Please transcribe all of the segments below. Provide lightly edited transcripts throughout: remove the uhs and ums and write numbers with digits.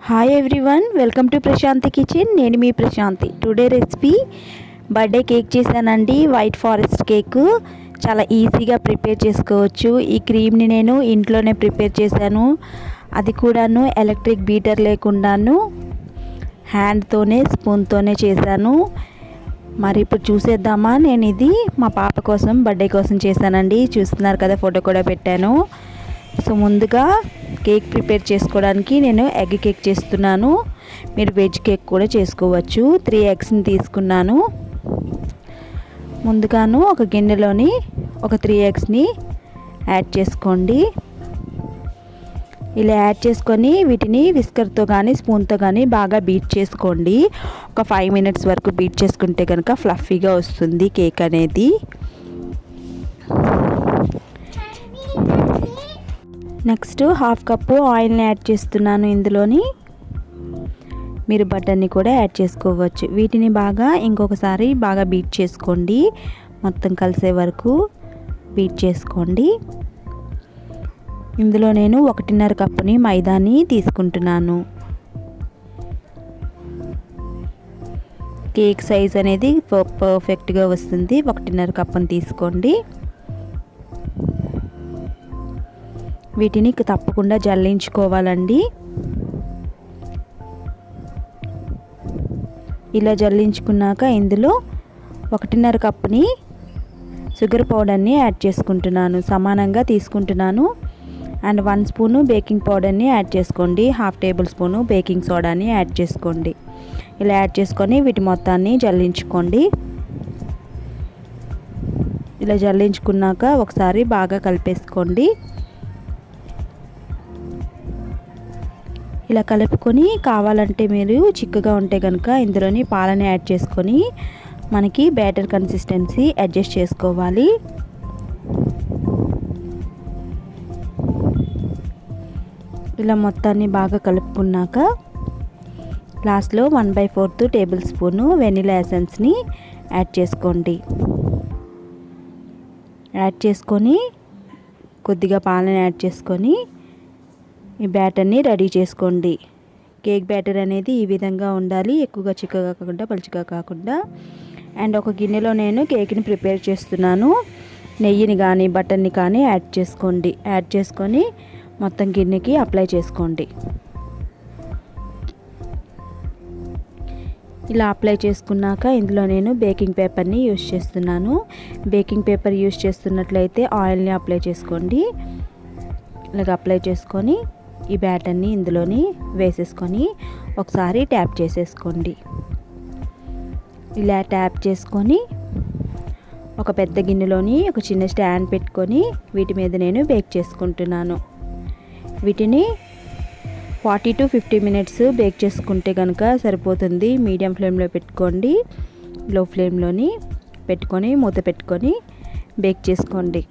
Hi everyone, welcome to Prashanti kitchen. నేను మీ Prashanti. Today recipe birthday cake చేశానండి. వైట్ ఫారెస్ట్ కేక్ చాలా ఈజీగా ప్రిపేర్ చేసుకోవచ్చు. ఈ క్రీమ్ని నేను ఇంట్లోనే ప్రిపేర్ చేశాను, అది కూడాను ఎలక్ట్రిక్ బీటర్ లేకుండాను హ్యాండ్తోనే స్పూన్తోనే చేశాను. మరి ఇప్పుడు చూసేద్దామా. నేను ఇది మా పాప కోసం బర్త్డే కోసం చేశానండి. చూస్తున్నారు కదా, ఫోటో కూడా పెట్టాను. సో ముందుగా కేక్ ప్రిపేర్ చేసుకోవడానికి నేను ఎగ్ కేక్ చేస్తున్నాను. మీరు వెజ్ కేక్ కూడా చేసుకోవచ్చు. 3 ఎగ్స్ని తీసుకున్నాను. ముందుగాను ఒక గిన్నెలోని ఒక 3 ఎగ్స్ని యాడ్ చేసుకోండి. ఇలా యాడ్ చేసుకొని వీటిని విస్కర్తో కానీ స్పూన్తో కానీ బాగా బీట్ చేసుకోండి. ఒక 5 మినిట్స్ వరకు బీట్ చేసుకుంటే కనుక ఫ్లఫీగా వస్తుంది కేక్ అనేది. నెక్స్ట్ 1/2 కప్పు ఆయిల్ని యాడ్ చేస్తున్నాను. ఇందులోని మీరు బటర్ని కూడా యాడ్ చేసుకోవచ్చు. వీటిని బాగా ఇంకొకసారి బాగా బీట్ చేసుకోండి. మొత్తం కలిసే వరకు బీట్ చేసుకోండి. ఇందులో నేను 1.5 కప్పుని మైదాని తీసుకుంటున్నాను. కేక్ సైజ్ అనేది పర్ఫెక్ట్గా వస్తుంది. 1.5 కప్పుని తీసుకోండి. వీటిని తప్పకుండా జల్లించుకోవాలండి. ఇలా జల్లించుకున్నాక ఇందులో 1.5 కప్పుని షుగర్ పౌడర్ని యాడ్ చేసుకుంటున్నాను. సమానంగా తీసుకుంటున్నాను. అండ్ 1 స్పూను బేకింగ్ పౌడర్ని యాడ్ చేసుకోండి. 1/2 టేబుల్ స్పూను బేకింగ్ సోడాని యాడ్ చేసుకోండి. ఇలా యాడ్ చేసుకొని వీటి మొత్తాన్ని జల్లించుకోండి. ఇలా జల్లించుకున్నాక ఒకసారి బాగా కలిపేసుకోండి. ఇలా కలుపుకొని కావాలంటే మీరు చిక్కగా ఉంటే కనుక ఇందులోని పాలని యాడ్ చేసుకొని మనకి బ్యాటర్ కన్సిస్టెన్సీ అడ్జస్ట్ చేసుకోవాలి. ఇలా మొత్తాన్ని బాగా కలుపుకున్నాక లాస్ట్లో 1/4 టేబుల్ స్పూను వెనిలా ఎసెన్స్ని యాడ్ చేసుకోండి. యాడ్ చేసుకొని కొద్దిగా పాలని యాడ్ చేసుకొని ఈ బ్యాటర్ని రెడీ చేసుకోండి. కేక్ బ్యాటర్ అనేది ఈ విధంగా ఉండాలి. ఎక్కువగా చిక్కగా కాకుండా పలుచగా కాకుండా. అండ్ ఒక గిన్నెలో నేను కేక్ని ప్రిపేర్ చేస్తున్నాను. నెయ్యిని కానీ బటర్ని కానీ యాడ్ చేసుకోండి. యాడ్ చేసుకొని మొత్తం గిన్నెకి అప్లై చేసుకోండి. ఇలా అప్లై చేసుకున్నాక ఇందులో నేను బేకింగ్ పేపర్ని యూజ్ చేస్తున్నాను. బేకింగ్ పేపర్ యూజ్ చేస్తున్నట్లయితే ఆయిల్ని అప్లై చేసుకోండి. ఇలాగ అప్లై చేసుకొని ఈ బ్యాటర్ని ఇందులోని వేసేసుకొని ఒకసారి ట్యాప్ చేసేసుకోండి. ఇలా ట్యాప్ చేసుకొని ఒక పెద్ద గిన్నెలోని ఒక చిన్న స్టాండ్ పెట్టుకొని వీటి మీద నేను బేక్ చేసుకుంటున్నాను. వీటిని 40 to 50 మినిట్స్ బేక్ చేసుకుంటే కనుక సరిపోతుంది. మీడియం ఫ్లేమ్లో పెట్టుకోండి. లో ఫ్లేమ్లోని పెట్టుకొని మూత పెట్టుకొని బేక్ చేసుకోండి.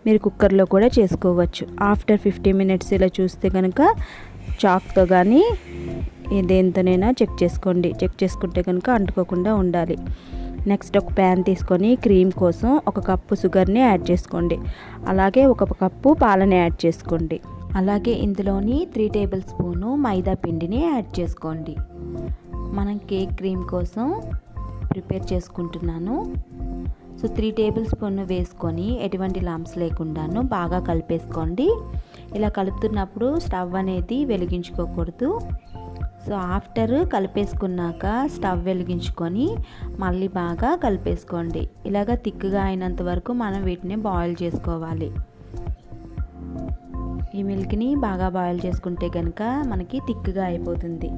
మీరు కుక్కర్లో కూడా చేసుకోవచ్చు. ఆఫ్టర్ 50 మినిట్స్ ఇలా చూస్తే కనుక చాక్తో కానీ దేంతోనైనా చెక్ చేసుకోండి. చెక్ చేసుకుంటే కనుక అంటుకోకుండా ఉండాలి. నెక్స్ట్ ఒక ప్యాన్ తీసుకొని క్రీమ్ కోసం 1 కప్పు షుగర్ని యాడ్ చేసుకోండి. అలాగే 1 కప్పు పాలని యాడ్ చేసుకోండి. అలాగే ఇందులోని 3 టేబుల్ స్పూను మైదా పిండిని యాడ్ చేసుకోండి. మనం కేక్ క్రీమ్ కోసం ప్రిపేర్ చేసుకుంటున్నాను. సో 3 టేబుల్ స్పూన్ వేసుకొని ఎటువంటి లంప్స్ లేకుండాను బాగా కలిపేసుకోండి. ఇలా కలుపుతున్నప్పుడు స్టవ్ అనేది వెలిగించుకోకూడదు. సో ఆఫ్టర్ కలిపేసుకున్నాక స్టవ్ వెలిగించుకొని మళ్ళీ బాగా కలిపేసుకోండి. ఇలాగ థిక్గా అయినంత వరకు మనం వీటిని బాయిల్ చేసుకోవాలి. ఈ మిల్క్ని బాగా బాయిల్ చేసుకుంటే కనుక మనకి థిక్గా అయిపోతుంది.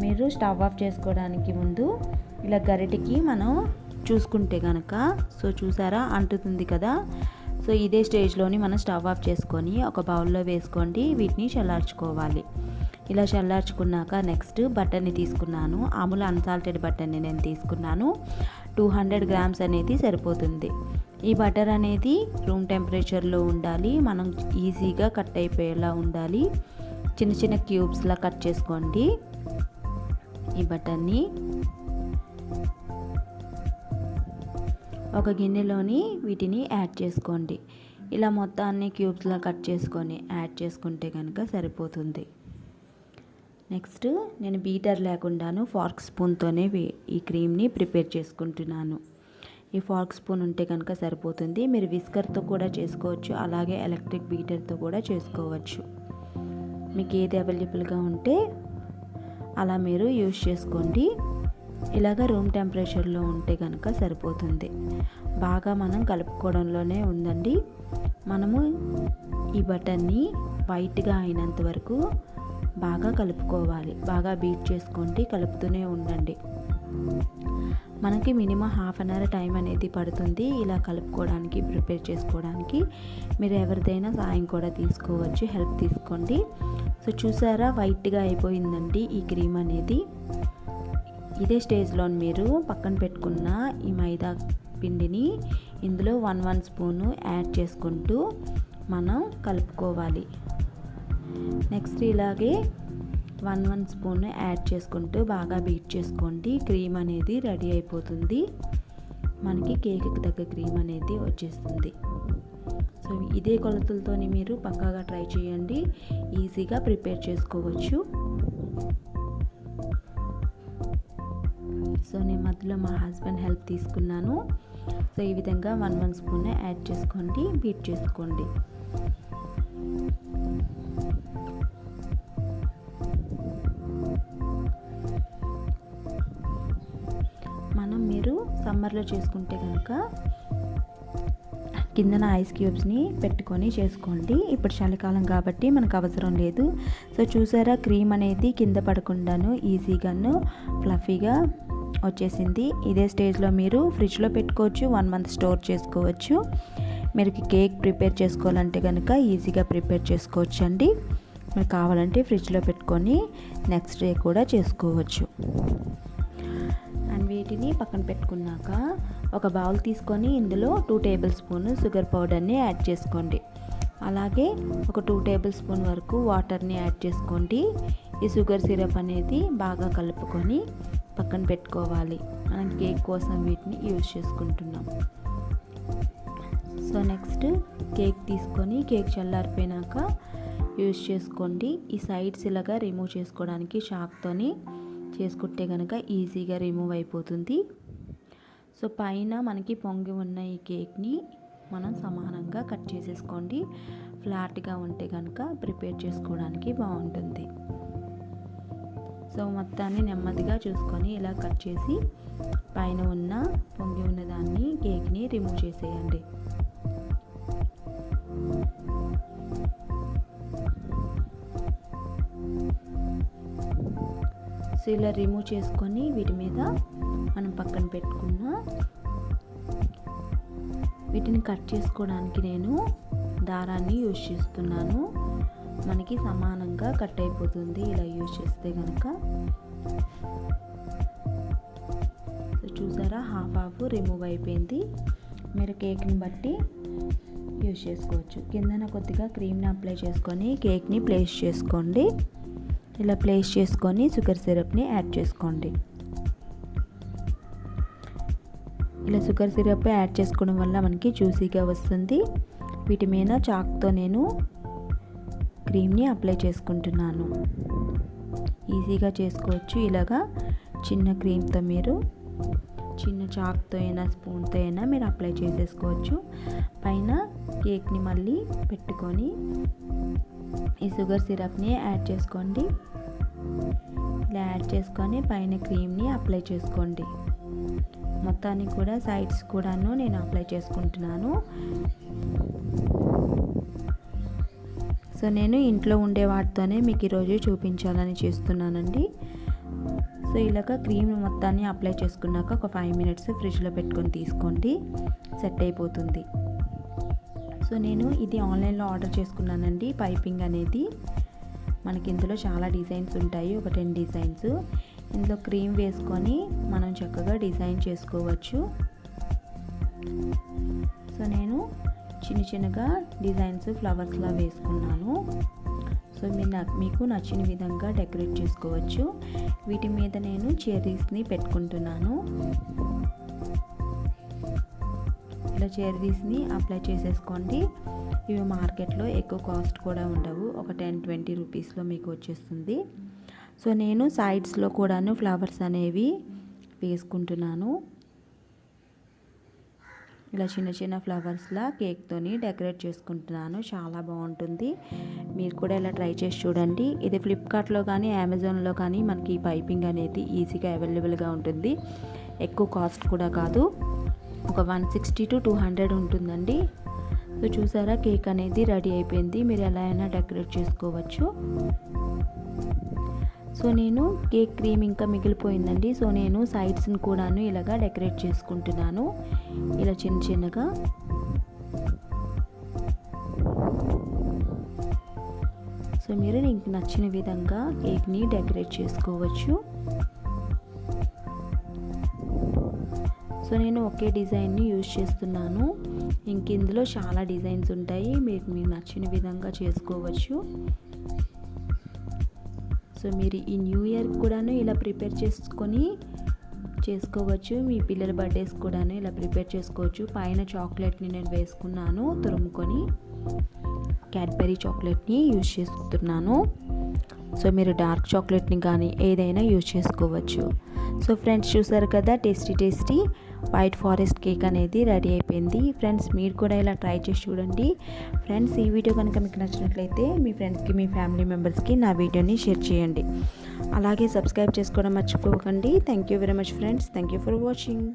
మీరు స్టవ్ ఆఫ్ చేసుకోవడానికి ముందు ఇలా గరిటెకి మనం చూసుకుంటే కనుక సో చూసారా అంటుతుంది కదా. సో ఇదే స్టేజ్లోని మనం స్టవ్ ఆఫ్ చేసుకొని ఒక బౌల్లో వేసుకోండి. వీటిని చల్లార్చుకోవాలి. ఇలా చల్లార్చుకున్నాక నెక్స్ట్ బటర్ని తీసుకున్నాను. అమూల్ అన్సాల్టెడ్ బటర్ని నేను తీసుకున్నాను. 200 గ్రామ్స్ అనేది సరిపోతుంది. ఈ బటర్ అనేది రూమ్ టెంపరేచర్లో ఉండాలి. మనం ఈజీగా కట్ అయిపోయేలా ఉండాలి. చిన్న చిన్న క్యూబ్స్లా కట్ చేసుకోండి. ఈ బటర్ని ఒక గిన్నెలోని వీటిని యాడ్ చేసుకోండి. ఇలా మొత్తాన్ని క్యూబ్స్లా కట్ చేసుకొని యాడ్ చేసుకుంటే కనుక సరిపోతుంది. నెక్స్ట్ నేను బీటర్ లేకుండాను ఫార్క్ స్పూన్తోనే ఈ క్రీమ్ని ప్రిపేర్ చేసుకుంటున్నాను. ఈ ఫార్క్ స్పూన్ ఉంటే కనుక సరిపోతుంది. మీరు విస్కర్తో కూడా చేసుకోవచ్చు, అలాగే ఎలక్ట్రిక్ బీటర్తో కూడా చేసుకోవచ్చు. మీకు ఏది అవైలబుల్గా ఉంటే అలా మీరు యూజ్ చేసుకోండి. ఇలాగ రూమ్ టెంపరేచర్లో ఉంటే కనుక సరిపోతుంది. బాగా మనం కలుపుకోవడంలోనే ఉందండి. మనము ఈ బటర్ని వైట్గా అయినంత వరకు బాగా కలుపుకోవాలి. బాగా బీట్ చేసుకోండి, కలుపుతూనే ఉండండి. మనకి minimum half an hour time అనేది పడుతుంది ఇలా కలుపుకోవడానికి, ప్రిపేర్ చేసుకోవడానికి. మీరు ఎవరిదైనా సాయం కూడా తీసుకోవచ్చు, హెల్ప్ తీసుకోండి. సో చూసారా, వైట్గా అయిపోయిందండి ఈ క్రీమ్ అనేది. ఇదే స్టేజ్లో మీరు పక్కన పెట్టుకున్న ఈ మైదా పిండిని ఇందులో 1 స్పూను యాడ్ చేసుకుంటూ మనం కలుపుకోవాలి. నెక్స్ట్ ఇలాగే 1 స్పూన్ యాడ్ చేసుకుంటూ బాగా బీట్ చేసుకోండి. క్రీమ్ అనేది రెడీ అయిపోతుంది. మనకి కేక్కి తగ్గ క్రీమ్ అనేది వచ్చేస్తుంది. సో ఇదే కొలతలతో మీరు పక్కాగా ట్రై చేయండి, ఈజీగా ప్రిపేర్ చేసుకోవచ్చు. సో నేను మధ్యలో మా హస్బెండ్ హెల్ప్ తీసుకున్నాను. సో ఈ విధంగా 1 స్పూన్ యాడ్ చేసుకోండి, బీట్ చేసుకోండి. మీరు సమ్మర్లో చేసుకుంటే కనుక కిందన ఐస్ క్యూబ్స్ని పెట్టుకొని చేసుకోండి. ఇప్పుడు చలికాలం కాబట్టి మనకు అవసరం లేదు. సో చూసారా, క్రీమ్ అనేది కింద పడకుండాను ఈజీగాను ఫ్లఫీగా వచ్చేసింది. ఇదే స్టేజ్లో మీరు ఫ్రిడ్జ్లో పెట్టుకోవచ్చు, 1 మంత్ స్టోర్ చేసుకోవచ్చు. మీరు కేక్ ప్రిపేర్ చేసుకోవాలంటే కనుక ఈజీగా ప్రిపేర్ చేసుకోవచ్చు అండి. మీరు కావాలంటే ఫ్రిడ్జ్లో పెట్టుకొని నెక్స్ట్ డే కూడా చేసుకోవచ్చు. అండ్ వీటిని పక్కన పెట్టుకున్నాక ఒక బౌల్ తీసుకొని ఇందులో 2 టేబుల్ స్పూన్ షుగర్ పౌడర్ని యాడ్ చేసుకోండి. అలాగే ఒక 2 టేబుల్ స్పూన్ వరకు వాటర్ని యాడ్ చేసుకోండి. ఈ షుగర్ సిరప్ అనేది బాగా కలుపుకొని పక్కన పెట్టుకోవాలి. మనం కేక్ కోసం వీటిని యూజ్ చేసుకుంటున్నాం. సో నెక్స్ట్ కేక్ తీసుకొని కేక్ చల్లారిపోయినాక యూజ్ చేసుకోండి. ఈ సైడ్స్ ఇలాగా రిమూవ్ చేసుకోవడానికి చాక్తోని చేసుకుంటే కనుక ఈజీగా రిమూవ్ అయిపోతుంది. సో పైన మనకి పొంగి ఉన్న ఈ కేక్ని మనం సమానంగా కట్ చేసేసుకోండి. ఫ్లాట్గా ఉంటే కనుక ప్రిపేర్ చేసుకోవడానికి బాగుంటుంది. సో మొత్తాన్ని నెమ్మదిగా చూసుకొని ఇలా కట్ చేసి పైన ఉన్న పొంగి ఉన్న దాన్ని కేక్ని రిమూవ్ చేసేయండి. సో ఇలా రిమూవ్ చేసుకొని వీటి మీద మనం పక్కన పెట్టుకున్న వీటిని కట్ చేసుకోవడానికి నేను దారాన్ని యూజ్ చేస్తున్నాను. మనకి సమానంగా కట్ అయిపోతుంది ఇలా యూజ్ చేస్తే కనుక. సో చూసారా, హాఫ్ రిమూవ్ అయిపోయింది. మీరు కేక్ని బట్టి యూజ్ చేసుకోవచ్చు. కిందన కొద్దిగా క్రీమ్ని అప్లై చేసుకొని కేక్ని ప్లేస్ చేసుకోండి. ఇలా ప్లేస్ చేసుకొని షుగర్ సిరప్ని యాడ్ చేసుకోండి. ఇలా షుగర్ సిరప్ యాడ్ చేసుకోవడం వల్ల మనకి జ్యూసీగా వస్తుంది. వీటి మీద చాక్తో నేను క్రీమ్ని అప్లై చేసుకుంటున్నాను. ఈజీగా చేసుకోవచ్చు. ఇలాగా చిన్న క్రీమ్తో మీరు చిన్న చాక్తో అయినా స్పూన్తో అయినా మీరు అప్లై చేసేసుకోవచ్చు. పైన కేక్ని మళ్ళీ పెట్టుకొని ఈ షుగర్ సిరప్ని యాడ్ చేసుకోండి. ఇలా యాడ్ చేసుకొని పైన క్రీమ్ని అప్లై చేసుకోండి. మొత్తాన్ని కూడా సైడ్స్ కూడాను నేను అప్లై చేసుకుంటున్నాను. సో నేను ఇంట్లో ఉండే వాటితోనే మీకు ఈరోజు చూపించాలని చేస్తున్నానండి. సో ఇలాగ క్రీమ్ మొత్తాన్ని అప్లై చేసుకున్నాక ఒక 5 మినిట్స్ ఫ్రిడ్జ్లో పెట్టుకొని తీసుకోండి, సెట్ అయిపోతుంది. సో నేను ఇది ఆన్లైన్లో ఆర్డర్ చేసుకున్నానండి. పైపింగ్ అనేది మనకి ఇందులో చాలా డిజైన్స్ ఉంటాయి, ఒక 10 డిజైన్స్. ఇందులో క్రీమ్ వేసుకొని మనం చక్కగా డిజైన్ చేసుకోవచ్చు. సో నేను చిన్న చిన్నగా డిజైన్స్ ఫ్లవర్స్లా వేసుకున్నాను. సో మీకు నచ్చిన విధంగా డెకరేట్ చేసుకోవచ్చు. వీటి మీద నేను చెర్రీస్ని పెట్టుకుంటున్నాను. ఇలా చెర్రీస్ని అప్లై చేసేసుకోండి. ఇవి మార్కెట్లో ఎక్కువ కాస్ట్ కూడా ఉండవు, ఒక 10-20 రూపీస్లో మీకు వచ్చేస్తుంది. సో నేను సైడ్స్లో కూడాను ఫ్లవర్స్ అనేవి వేసుకుంటున్నాను. ఇలా చిన్న చిన్న ఫ్లవర్స్లా కేక్తోని డెకరేట్ చేసుకుంటున్నాను. చాలా బాగుంటుంది. మీరు కూడా ఇలా ట్రై చేసి చూడండి. ఇది ఫ్లిప్కార్ట్లో కానీ అమెజాన్లో కానీ మనకి పైపింగ్ అనేది ఈజీగా అవైలబుల్గా ఉంటుంది. ఎక్కువ కాస్ట్ కూడా కాదు, ఒక 160 to 200 ఉంటుందండి. సో చూసారా, కేక్ అనేది రెడీ అయిపోయింది. మీరు ఎలా అయినా డెకరేట్ చేసుకోవచ్చు. సో నేను కేక్ క్రీమ్ ఇంకా మిగిలిపోయిందండి. సో నేను సైడ్స్ని కూడాను ఇలాగా డెకరేట్ చేసుకుంటున్నాను, ఇలా చిన్న చిన్నగా. సో మీరు మీకు నచ్చిన విధంగా కేక్ని డెకరేట్ చేసుకోవచ్చు. సో నేను ఒకే డిజైన్ని యూజ్ చేస్తున్నాను. ఇంక ఇందులో చాలా డిజైన్స్ ఉంటాయి, మీకు నచ్చిన విధంగా చేసుకోవచ్చు. సో మీరు ఈ న్యూ ఇయర్ కూడాను ఇలా ప్రిపేర్ చేసుకోవచ్చు. మీ పిల్లల బర్త్డేస్ కూడాను ఇలా ప్రిపేర్ చేసుకోవచ్చు. పైన చాక్లెట్ని నేను వేసుకున్నాను తురుముకొని, క్యాడ్బరీ చాక్లెట్ని యూజ్ చేస్తున్నాను. సో మీరు డార్క్ చాక్లెట్ని కానీ ఏదైనా యూజ్ చేసుకోవచ్చు. సో ఫ్రెండ్స్, చూసారు కదా, టేస్టీ వైట్ ఫారెస్ట్ కేక్ అనేది రెడీ అయిపోయింది. ఫ్రెండ్స్, మీరు కూడా ఇలా ట్రై చేసి చూడండి. ఫ్రెండ్స్, ఈ వీడియో కనుక మీకు నచ్చినట్లయితే మీ ఫ్రెండ్స్కి, మీ ఫ్యామిలీ మెంబర్స్కి నా వీడియోని షేర్ చేయండి. అలాగే సబ్స్క్రైబ్ చేసుకోవడం మర్చిపోకండి. Thank you very much friends. Thank you for watching.